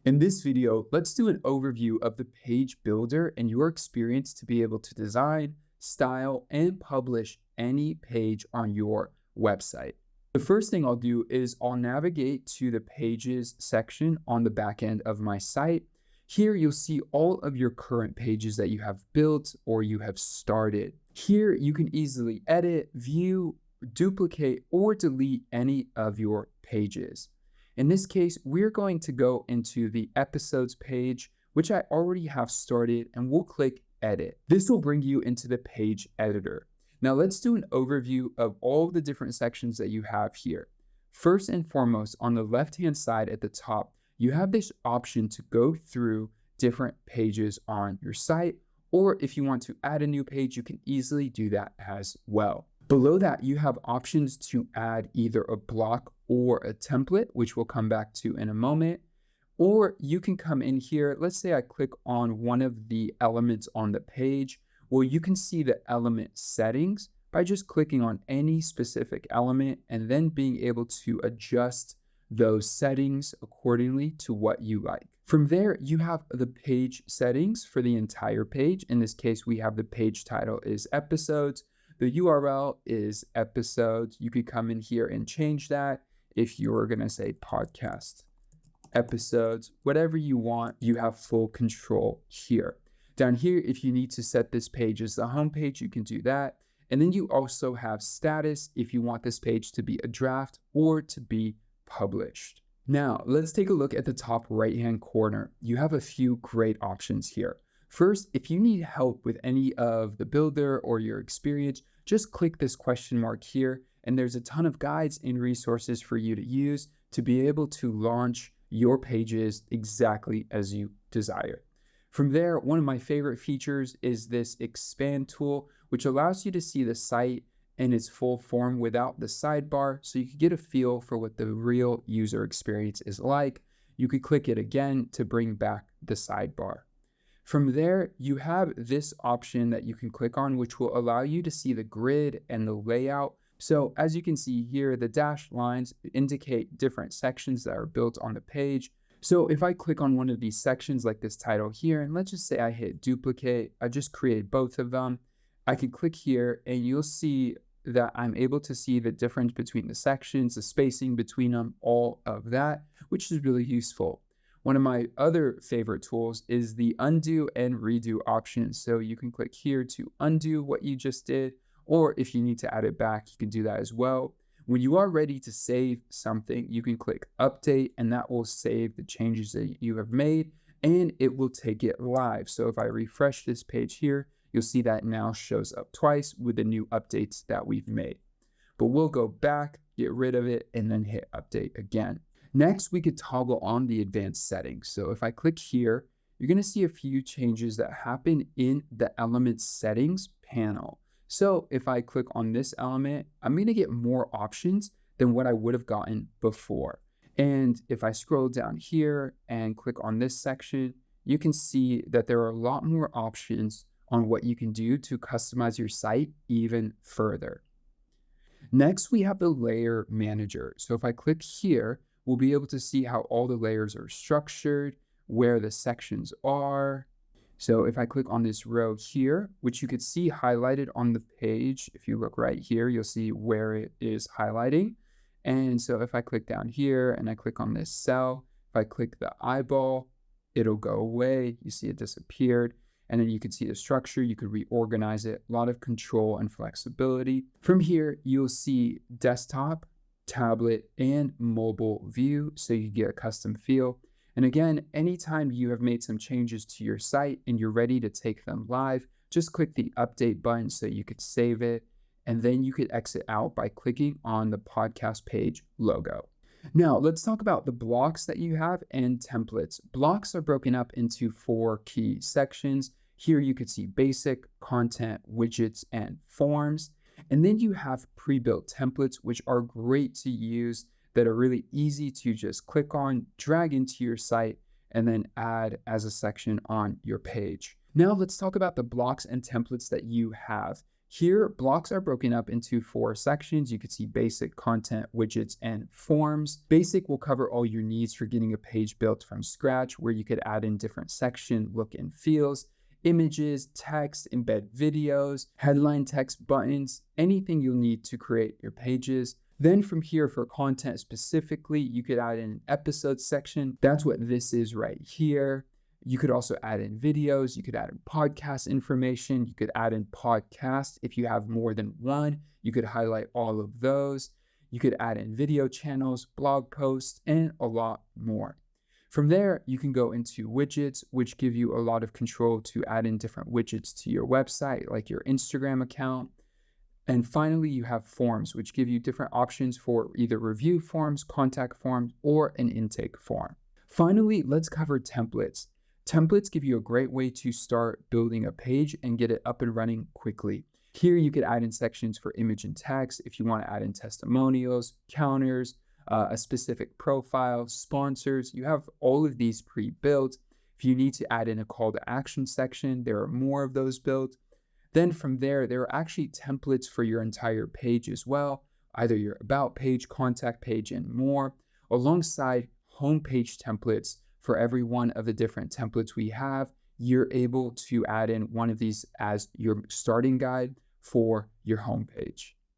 In this video, let's do an overview of the page builder and your experience to be able to design, style, and publish any page on your website. The first thing I'll do is I'll navigate to the pages section on the back end of my site. Here you'll see all of your current pages that you have built or you have started. Here you can easily edit, view, duplicate, or delete any of your pages. In this case, we're going to go into the episodes page, which I already have started, and we'll click edit. This will bring you into the page editor. Now let's do an overview of all the different sections that you have here. First and foremost, on the left-hand side at the top, you have this option to go through different pages on your site, or if you want to add a new page, you can easily do that as well. Below that, you have options to add either a block or a template, which we'll come back to in a moment. Or you can come in here. Let's say I click on one of the elements on the page. Well, you can see the element settings by just clicking on any specific element and then being able to adjust those settings accordingly to what you like. From there, you have the page settings for the entire page. In this case, we have the page title is episodes. The URL is episodes. You could come in here and change that. If you're going to say podcast episodes, whatever you want, you have full control here. Down here, if you need to set this page as the home page, you can do that. And then you also have status if you want this page to be a draft or to be published. Now, let's take a look at the top right-hand corner. You have a few great options here. First, if you need help with any of the builder or your experience, just click this question mark here, and there's a ton of guides and resources for you to use to be able to launch your pages exactly as you desire. From there, one of my favorite features is this expand tool, which allows you to see the site in its full form without the sidebar, so you can get a feel for what the real user experience is like. You could click it again to bring back the sidebar. From there, you have this option that you can click on, which will allow you to see the grid and the layout. So as you can see here, the dashed lines indicate different sections that are built on the page. So if I click on one of these sections like this title here, and let's just say I hit duplicate, I just create both of them. I can click here and you'll see that I'm able to see the difference between the sections, the spacing between them, all of that, which is really useful. One of my other favorite tools is the undo and redo option. So you can click here to undo what you just did, or if you need to add it back, you can do that as well. When you are ready to save something, you can click update and that will save the changes that you have made and it will take it live. So if I refresh this page here, you'll see that now shows up twice with the new updates that we've made. But we'll go back, get rid of it, and then hit update again. Next, we could toggle on the advanced settings. So if I click here, you're going to see a few changes that happen in the element settings panel. So if I click on this element, I'm going to get more options than what I would have gotten before. And if I scroll down here and click on this section, you can see that there are a lot more options on what you can do to customize your site even further. Next, we have the layer manager. So if I click here, we'll be able to see how all the layers are structured, where the sections are. So if I click on this row here, which you could see highlighted on the page, if you look right here, you'll see where it is highlighting. And so if I click down here and I click on this cell, if I click the eyeball, it'll go away. You see it disappeared. And then you can see the structure, you could reorganize it, a lot of control and flexibility. From here, you'll see desktop, tablet, and mobile view, so you get a custom feel. And again, anytime you have made some changes to your site and you're ready to take them live, just click the update button so you could save it. And then you could exit out by clicking on the podcast page logo. Now, let's talk about the blocks that you have and templates. Blocks are broken up into 4 key sections. Here you could see basic, content, widgets, and forms. And then you have pre-built templates, which are great to use, that are really easy to just click on, drag into your site, and then add as a section on your page. Now let's talk about the blocks and templates that you have. Here, blocks are broken up into 4 sections. You could see basic, content, widgets, and forms. Basic will cover all your needs for getting a page built from scratch, where you could add in different section look and feels, images, text, embed videos, headline text, buttons, anything you'll need to create your pages. Then from here, for content specifically, you could add in an episode section. That's what this is right here. You could also add in videos. You could add in podcast information. You could add in podcasts. If you have more than one, you could highlight all of those. You could add in video channels, blog posts, and a lot more. From there, you can go into widgets, which give you a lot of control to add in different widgets to your website, like your Instagram account. And finally, you have forms, which give you different options for either review forms, contact forms, or an intake form. Finally, let's cover templates. Templates give you a great way to start building a page and get it up and running quickly. Here, you could add in sections for image and text if you want to add in testimonials, counters, a specific profile, sponsors. You have all of these pre-built. If you need to add in a call to action section, there are more of those built. Then from there are actually templates for your entire page as well, either your about page, contact page, and more, alongside homepage templates. For every one of the different templates we have, you're able to add in one of these as your starting guide for your homepage.